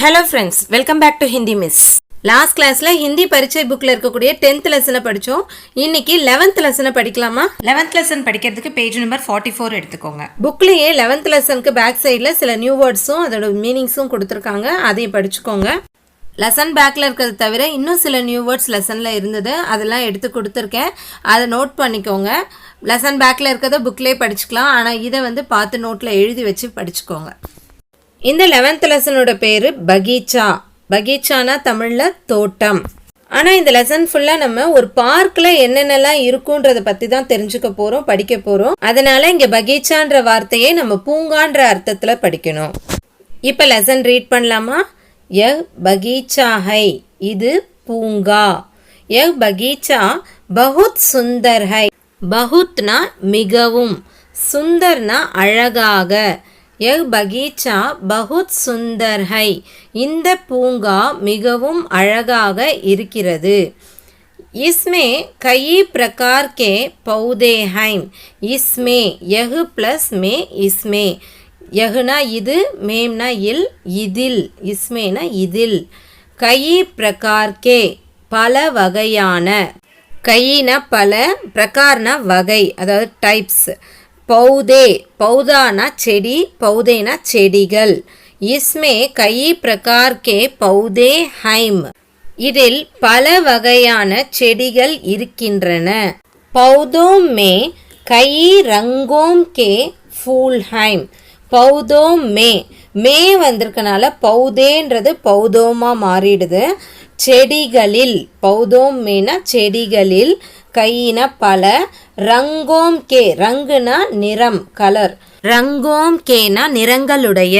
Hello friends, welcome back to Hindi Miss. Last கிளாஸ்ல ஹிந்தி பரீட்சை புக்ல இருக்கக்கூடிய 10th லெசனை படிச்சோம். இன்னைக்கு 11th லெசனை படிக்கலாமா? 11th லெசன் படிக்கிறதுக்கு பேஜ் நம்பர் 44 எடுத்துக்கோங்க. புக்லயே 11th லெசனுக்கு பேக் சைடுல சில நியூ வேர்ட்ஸும் அதோட மீனிங்ஸும் கொடுத்திருக்காங்க. அதையும் படிச்சுக்கோங்க. லெசன் பேக்ல இருக்கிறது தவிர இன்னும் சில நியூ வேர்ட்ஸ் லெசன்ல இருந்தது. அதெல்லாம் எடுத்து கொடுத்துருக்கேன். அதை நோட் பண்ணிக்கோங்க. லெசன் பேக்ல இருக்கிறத புக்லயே படிச்சுக்கலாம். ஆனா இதை பார்த்து நோட்ல எழுதி வச்சு படிச்சுக்கோங்க. இந்த 11th லெசனோட பேரு பகீச்சா. பகீச்சானா தமிழ்ல தோட்டம். ஆனால் இந்த லெசன் ஃபுல்லாக நம்ம ஒரு பார்க்கில் என்னென்னலாம் இருக்குன்றதை பற்றி தான் தெரிஞ்சுக்க போகிறோம், படிக்க போகிறோம். அதனால இங்கே பகீச்சான்ற வார்த்தையை நம்ம பூங்கான்ற அர்த்தத்தில் படிக்கணும். இப்போ லெசன் ரீட் பண்ணலாமா? யஹ் பகீச்சா ஹை, இது பூங்கா. யஹ் பகீச்சா பஹுத் சுந்தர் ஹை. பஹுத்னா மிகவும், சுந்தர்னா அழகாக. யஹ் பகீச்சா பஹுத் சுந்தர் ஹை, இந்த பூங்கா மிகவும் அழகாக இருக்கிறது. இஸ்மே கயி பிரகார் கே பௌதே ஹைம். இஸ்மே யஹ் ப்ளஸ் மே இஸ்மே. யஹ்னா இது, மேம்னா இல், இதில். இஸ்மேனா இதில். கயி பிரகார் கே பல வகையான. கயினா பல, பிரகார்னா வகை, அதாவது டைப்ஸ். பௌதே, பௌதானா செடி, பௌதேனா செடிகள். இஸ்மே கயி பிரகார் கே பௌதே ஹைம், இதில் பல வகையான செடிகள் இருக்கின்றன. பௌதோம் மே கயி ரங்கோம் கே ஃபூல் ஹைம். பௌதோம் மே, மே வந்திருக்கனால பௌதேன்றது பௌதோமா மாறிடுது. செடிகளில், பௌதோம் மேனா செடிகளில், கையினா பல, ரங்கோம் கே, ரங்குனா நிறம், கலர், ரங்கோம் கேனா நிறங்களுடைய,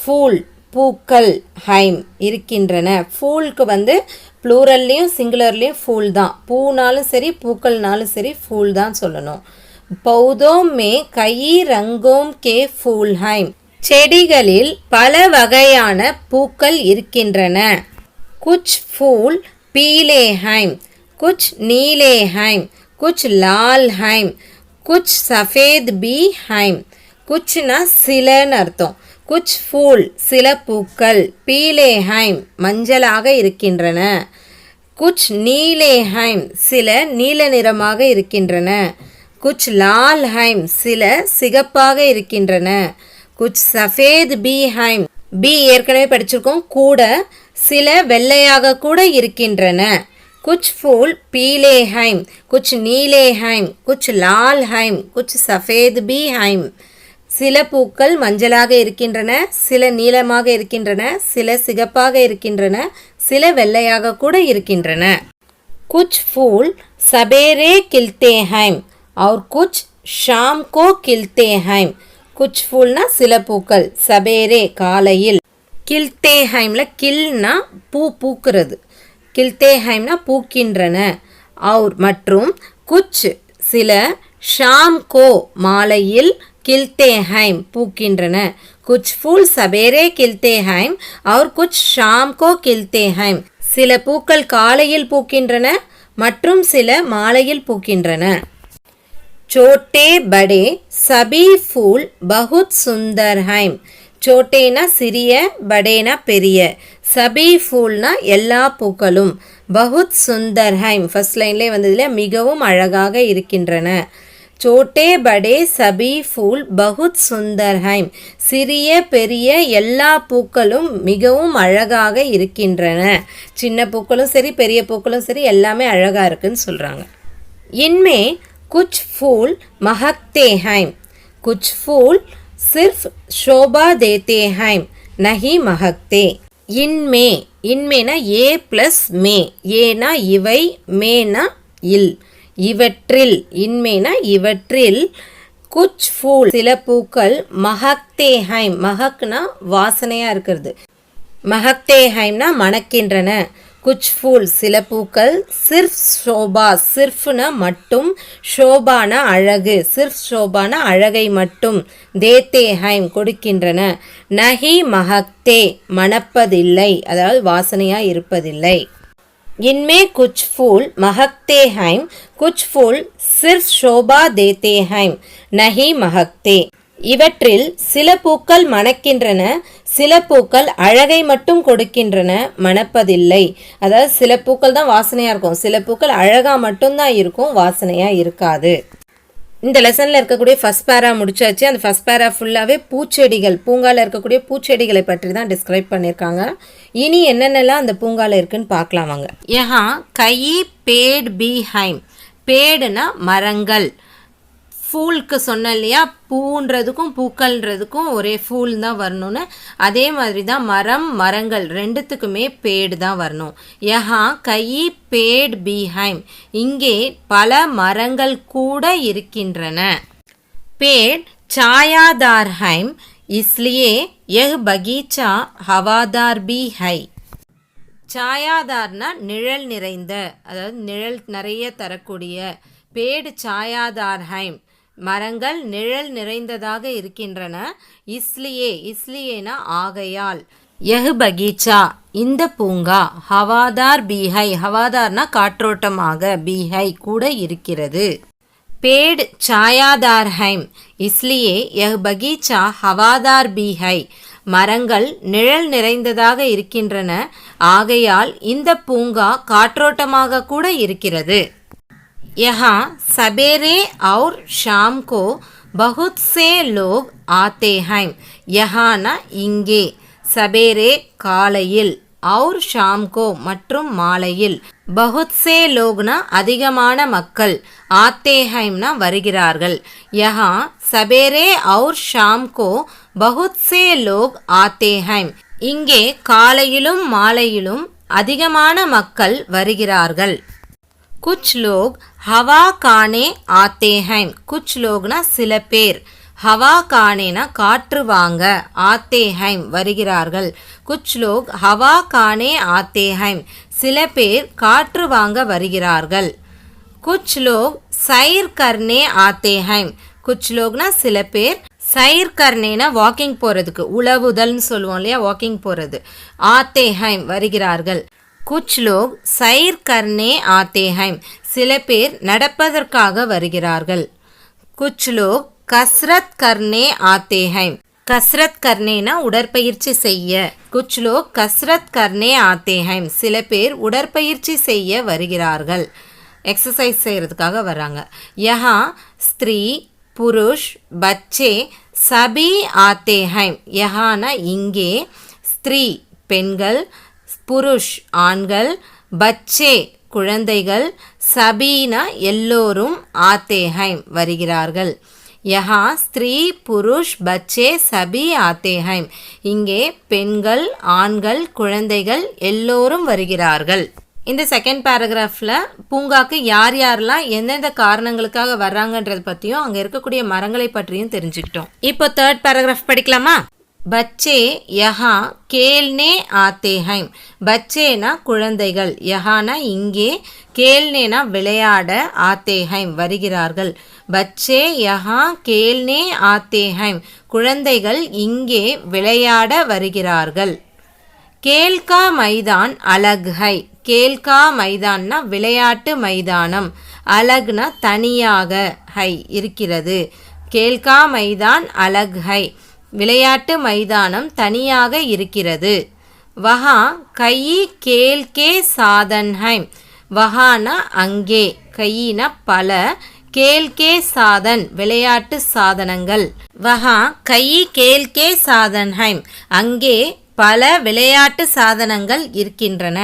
ஃபூல் பூக்கள், ஹைம் இருக்கின்றன. ஃபூலுக்கு ப்ளூரல்லையும் சிங்குலர்லையும் ஃபூல் தான். பூனாலும் சரி பூக்கள்னாலும் சரி ஃபூல் தான் சொல்லணும். பௌதோம் மே கயி ரங்கோம் கே ஃபூல் ஹைம், செடிகளில் பல வகையான பூக்கள் இருக்கின்றன. குச் ஃபூல் பீலே ஹைம், कुछ नीले हैं, कुछ लाल हैं, कुछ सफ़ेद भी हैं. कुछना சிலன்னு அர்த்தம். कुछ फूल சில பூக்கள், பீலே ஹைம் மஞ்சளாக இருக்கின்றன. कुछ नीले हैं சில நீல நிறமாக இருக்கின்றன. कुछ लाल हैं சில சிகப்பாக இருக்கின்றன. कुछ सफ़ेद भी हैं, பி ஏற்கனவே படிச்சிருக்கோம் கூட, சில வெள்ளையாக கூட இருக்கின்றன. कुछ फूल पीले हैं, कुछ नीले हैं, कुछ लाल हैं, कुछ सफ़ेद भी हैं. சில பூக்கள் மஞ்சளாக இருக்கின்றன, சில நீலமாக இருக்கின்றன, சில சிகப்பாக இருக்கின்றன, சில வெள்ளையாக கூட இருக்கின்றன. कुछ फूल सवेरे खिलते हैं और कुछ शाम को खिलते हैं. कुछ फूलனா சில பூக்கள், சபேரே காலையில், கில்தே ஹைம்ல கில்னா பூ பூக்கிறது, கில்தே ஹைம்னா பூக்கின்றன. அவுர் மற்றும், குச் சில, ஷாம் கோ மாலையில், கில்தே ஹைம் பூக்கின்றன. குச் ஃபூல் சபேரே கில்தே ஹைம் அவுர் குச் ஷாம் கோ கில்தே ஹைம், சில பூக்கள் காலையில் பூக்கின்றன மற்றும் சில மாலையில் பூக்கின்றன. சோட்டே படே சபி ஃபூல் பஹுத் சுந்தர் ஹைம். சோட்டேனா சிறிய, படேனா பெரிய, சபி ஃபூல்னா எல்லா பூக்களும், பஹுத் சுந்தர் ஹைம் ஃபர்ஸ்ட் லைன்லேயே வந்ததில் மிகவும் அழகாக இருக்கின்றன. சோட்டே படே சபி ஃபூல் பஹுத் சுந்தர் ஹைம், சிறிய பெரிய எல்லா பூக்களும் மிகவும் அழகாக இருக்கின்றன. சின்ன பூக்களும் சரி பெரிய பூக்களும் சரி எல்லாமே அழகாக இருக்குன்னு சொல்கிறாங்க. இன்மே குச் ஃபூல் மஹக்தே ஹைம். குச் ஃபூல் सिर्फ शोभा देते हैं, नहीं महकते. इनमे, इनमेना ए प्लस मे, ஏனா இவை, மேனா இல், இவற்றில், இன்மேனா இவற்றில், குச் ஃபூல் சில பூக்கள், மஹக்தே ஹைம், மஹக்னா வாசனையா இருக்கிறது, மஹக்தே ஹைம்னா மணக்கின்றன. குச் ஃபூல் சில பூக்கள், சிர்ஃப் ஷோபா, சிர்ஃப்னா மட்டும், ஷோபானா அழகு, சிர்ஃப் ஷோபானா அழகை மட்டும், தேத்தே ஹைம் கொடுக்கின்றன. நஹி மஹக்தே மணப்பதில்லை, அதாவது வாசனையா இருப்பதில்லை. இன்மே குச் ஃபூல் மஹக்தே ஹைம், குச் ஃபூல் சிர்ஃப் ஷோபா தேத்தே ஹைம், நஹி மஹக்தே. இவற்றில் சில பூக்கள் மணக்கின்றன, சில பூக்கள் அழகை மட்டும் கொடுக்கின்றன, மணப்பதில்லை. அதாவது சில பூக்கள் தான் வாசனையாக இருக்கும், சில பூக்கள் அழகாக மட்டும்தான் இருக்கும், வாசனையாக இருக்காது. இந்த லெசனில் இருக்கக்கூடிய ஃபஸ்ட் பேரா முடிச்சாச்சு. அந்த ஃபஸ்ட் பேரா ஃபுல்லாகவே பூச்செடிகள், பூங்காவில் இருக்கக்கூடிய பூச்செடிகளை பற்றி தான் டிஸ்கிரைப் பண்ணியிருக்காங்க. இனி என்னென்னலாம் அந்த பூங்காவில் இருக்குன்னு பார்க்கலாம் வாங்க. யஹா கயி பேட் பி ஹைம். பேடுனா மரங்கள். ஃபூலுக்கு சொன்னேன் இல்லையா, பூன்றதுக்கும் பூக்கள்ன்றதுக்கும் ஒரே ஃபூல் தான் வரணும்னு, அதே மாதிரி தான் மரம் மரங்கள் ரெண்டுத்துக்குமே பேடு தான் வரணும். யஹா கயி பேட் பி ஹைம். இங்கே பல மரங்கள் கூட இருக்கின்றன. பேட் சாயாதார் ஹைம், இஸ்லியே யஹ் பகீச்சா ஹவாதார் பி ஹை. சாயாதார்னா நிழல் நிறைந்த, அதாவது நிழல் நிறைய தரக்கூடிய. பேடு சாயாதார் ஹைம், மரங்கள் நிழல் நிறைந்ததாக இருக்கின்றன. இஸ்லியே, இஸ்லியேனா ஆகையால். யஹ் பகீச்சா, இந்த பூங்கா. ஹவாதார் பீஹை, ஹவாதார்னா காற்றோட்டமாக, பீஹை கூட இருக்கிறது. பேட் சாயாதார் ஹைம், இஸ்லியே யஹ் பகீச்சா ஹவாதார் பீஹை, மரங்கள் நிழல் நிறைந்ததாக இருக்கின்றன, ஆகையால் இந்த பூங்கா காற்றோட்டமாக கூட இருக்கிறது. यहाँ सवेरे और शाम को बहुत से लोग आते हैं. यहाँ ना இங்கே, சபேரே காலையில், और शाम को மற்றும் மாலையில், बहुत से लोगனா அதிகமான மக்கள், आते हैंனா வருகிறார்கள். यहाँ सवेरे और शाम को बहुत से लोग आते हैं. இங்கே காலையிலும் மாலையிலும் அதிகமான மக்கள் வருகிறார்கள். कुछ लोग हवा खाने आते हैं. कुछ लोग ना சில பேர், हवा खाने ना காற்று வாங்க, आते हैं வருகிறார்கள். कुछ लोग हवा खाने आते हैं, சில பேர் காற்று வாங்க வருகிறார்கள். कुछ लोग सैर करने आते हैं. कुछ लोग ना சில பேர், சைர் கர்னேனா வாக்கிங் போகிறதுக்கு, உழவுதல்னு சொல்லுவோம் இல்லையா, வாக்கிங் போகிறது. ஆத்தே ஹைம் வருகிறார்கள். குச் லோக் சைர் கர்னே ஆத்தே ஹைம், சில பேர் நடப்பதற்காக வருகிறார்கள். குச் லோக் கஸ்ரத் கர்னே ஆத்தே ஹைம், கஸ்ரத் கர்னேனா உடற்பயிற்சி செய்ய. குச் லோக் கஸ்ரத் கர்னே ஆத்தே ஹைம், சில பேர் உடற்பயிற்சி செய்ய வருகிறார்கள், எக்ஸசைஸ் செய்கிறதுக்காக வராங்க. யஹா ஸ்திரீ புருஷ் பச்சே சபி ஆத்தே ஹைம். யஹானா இங்கே, ஸ்திரீ பெண்கள், புருஷ் ஆண்கள், பச்சே குழந்தைகள், சபீனா எல்லோரும், ஆத்தே ஹைம் வருகிறார்கள். யஹா ஸ்திரீ புருஷ் பச்சே சபி ஆத்தே ஹைம், இங்கே பெண்கள் ஆண்கள் குழந்தைகள் எல்லோரும் வருகிறார்கள். இந்த செகண்ட் பேராகிராஃபில் பூங்காக்கு யார் யாரெல்லாம் எந்தெந்த காரணங்களுக்காக வர்றாங்கன்றது பற்றியும் அங்கே இருக்கக்கூடிய மரங்களை பற்றியும் தெரிஞ்சுக்கிட்டோம். இப்போ தேர்ட் பேராகிராஃப் படிக்கலாமா? பச்சே யஹா கேல்னே ஆத்தே ஹைம். பச்சேனா குழந்தைகள், யஹானா இங்கே, கேல்னேனா விளையாட, ஆத்தே ஹைம் வருகிறார்கள். பச்சே யஹா கேல்னே ஆத்தே ஹைம், குழந்தைகள் இங்கே விளையாட வருகிறார்கள். கேல்கா மைதான் அலக் ஹை. கேல்கா மைதான்னா விளையாட்டு மைதானம், அலக்னா தனியாக, ஹை இருக்கிறது. கேல்கா மைதான் அலக் ஹை, விளையாட்டு மைதானம் தனியாக இருக்கிறது. வஹா கயி கேல்கே சாதன் ஹைம். வஹானா அங்கே, கையினா பல, கேல்கே சாதன் விளையாட்டு சாதனங்கள். வஹா கயி கேல்கே சாதன் ஹைம், அங்கே பல விளையாட்டு சாதனங்கள் இருக்கின்றன.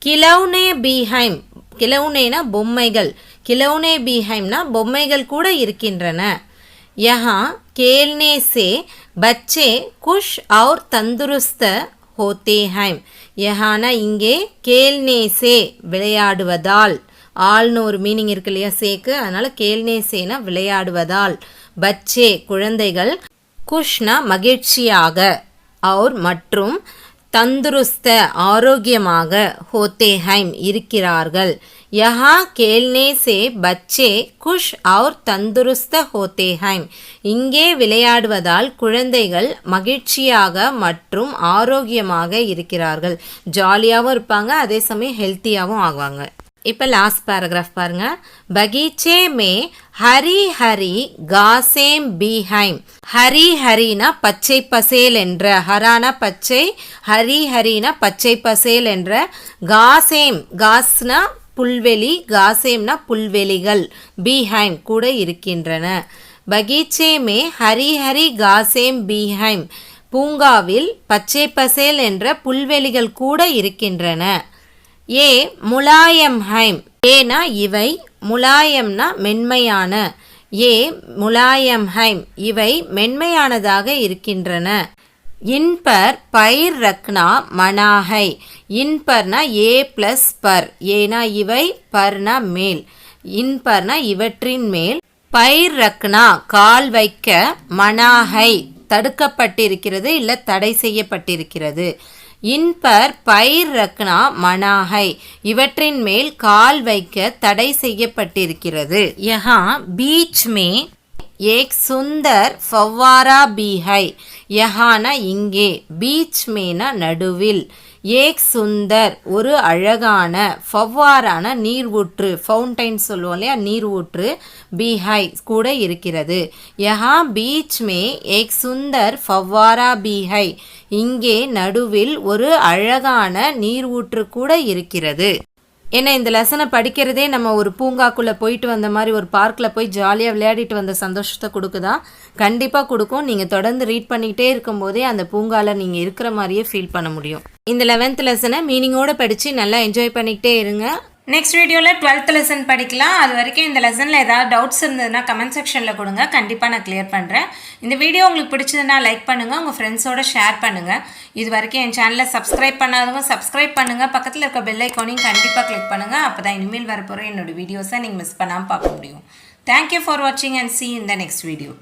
கிலௌனே பீஹைம், கிலௌனேனா பொம்மைகள், கிலௌனே பீஹைம்னா பொம்மைகள் கூட இருக்கின்றன. யஹா கேல்னே சே பச்சே குஷ் और तंदुरुस्त होते हैं. யஹானா இங்கே, கேல்னே சே விளையாடுவதால், ஆள்னு ஒரு மீனிங் இருக்கு இல்லையா சேக்கு, அதனால கேல்னே சேனா விளையாடுவதால். பச்சே குழந்தைகள், குஷ்னா மகிழ்ச்சியாக, और மற்றும், தந்துருஸ்த ஆரோக்கியமாக, ஹோத்தே ஹைம் இருக்கிறார்கள். யஹா கேல்னே சே பச்சே குஷ் और தந்துருஸ்த ஹோத்தே ஹைம், இங்கே விளையாடுவதால் குழந்தைகள் மகிழ்ச்சியாக மற்றும் ஆரோக்கியமாக இருக்கிறார்கள். ஜாலியாகவும் இருப்பாங்க, அதே சமயம் ஹெல்த்தியாகவும் ஆகுவாங்க. இப்போ லாஸ்ட் பேராகிராஃப் பாருங்க. பகீச்சே மே ஹரி ஹரி காசேம் பீஹைம். ஹரி ஹரினா பச்சை பசேல் என்ற, ஹரானா பச்சை, ஹரி ஹரினா பச்சை பசேல் என்ற, காசேம் காஸ்னா புல்வெளி, காசேம்னா புல்வெளிகள், பீஹைம் கூட இருக்கின்றன. பகீச்சே மே ஹரி ஹரி காசேம் பீஹைம். பூங்காவில் பச்சை பசேல் என்ற புல்வெளிகள் கூட இருக்கின்றன. ஏ முலாயம் ஹைம். ஏனா இவை, முலாயம்னா மென்மையான, ஏ முலாயம் ஹைம் இவை மென்மையானதாக இருக்கின்றன. இன்பர் பயிர் ரக்னா மனாஹை. இன்பர்னா ஏ பிளஸ் பர், ஏனா இவை, பர்னா மேல், இன்பர்னா இவற்றின் மேல், பயிர் ரக்னா கால் வைக்க, மனாஹை தடுக்கப்பட்டிருக்கிறது இல்ல தடை செய்யப்பட்டிருக்கிறது. இன்பர் பயிர் ரக்னா மனாஹை இவற்றின் மேல் கால் வைக்க தடை செய்யப்பட்டிருக்கிறது. யஹா பீச் மே ஏக் சுந்தர் ஃபவ்வாரா பி ஹை. யஹானா இங்கே, பீச் மேனா நடுவில், ஏக் சுந்தர் ஒரு அழகான, ஃபவ்வாரான நீர்வூற்று, ஃபவுண்டைன் சொல்லுவோம் இல்லையா, நீர்வூற்று, பீஹை கூட இருக்கிறது. யஹா பீச் மே ஏக் சுந்தர் ஃபவ்வாரா பீஹை இங்கே நடுவில் ஒரு அழகான நீர்வூற்று கூட இருக்கிறது. ஏன்னா இந்த லெசனை படிக்கிறதே நம்ம ஒரு பூங்காக்குள்ளே போயிட்டு வந்த மாதிரி, ஒரு பார்க்கில் போய் ஜாலியாக விளையாடிட்டு வந்த சந்தோஷத்தை கொடுக்குதா? கண்டிப்பாக கொடுக்கும். நீங்கள் தொடர்ந்து ரீட் பண்ணிக்கிட்டே இருக்கும்போதே அந்த பூங்காவில் நீங்கள் இருக்கிற மாதிரியே ஃபீல் பண்ண முடியும். இந்த 11th லெசனை மீனிங்கோடு படித்து நல்லா என்ஜாய் பண்ணிக்கிட்டே இருங்க. நெக்ஸ்ட் வீடியோவில் 12th லெசன் படிக்கலாம். அது வரைக்கும் இந்த லெசனில் ஏதாவது டவுட்ஸ் இருந்ததுன்னா கமெண்ட் செக்ஷனில் கொடுங்க, கண்டிப்பாக நான் கிளியர் பண்ணுறேன். இந்த வீடியோ உங்களுக்கு பிடிச்சதுன்னா லைக் பண்ணுங்கள், உங்கள் ஃப்ரெண்ட்ஸோட ஷேர் பண்ணுங்கள். இது வரைக்கும் என் சேனலை சப்ஸ்கிரைப் பண்ணாதவங்க சப்ஸ்கிரைப் பண்ணுங்கள், பக்கத்தில் இருக்க பெல் ஐக்கானையும் கண்டிப்பாக கிளிக் பண்ணுங்கள். அப்போ தான் இனிமேல் வரப்போகிற என்னோடய வீடியோஸை நீங்கள் மிஸ் பண்ணாமல் பார்க்க முடியும். தேங்க்யூ ஃபார் வாட்சிங் and see you in the next video.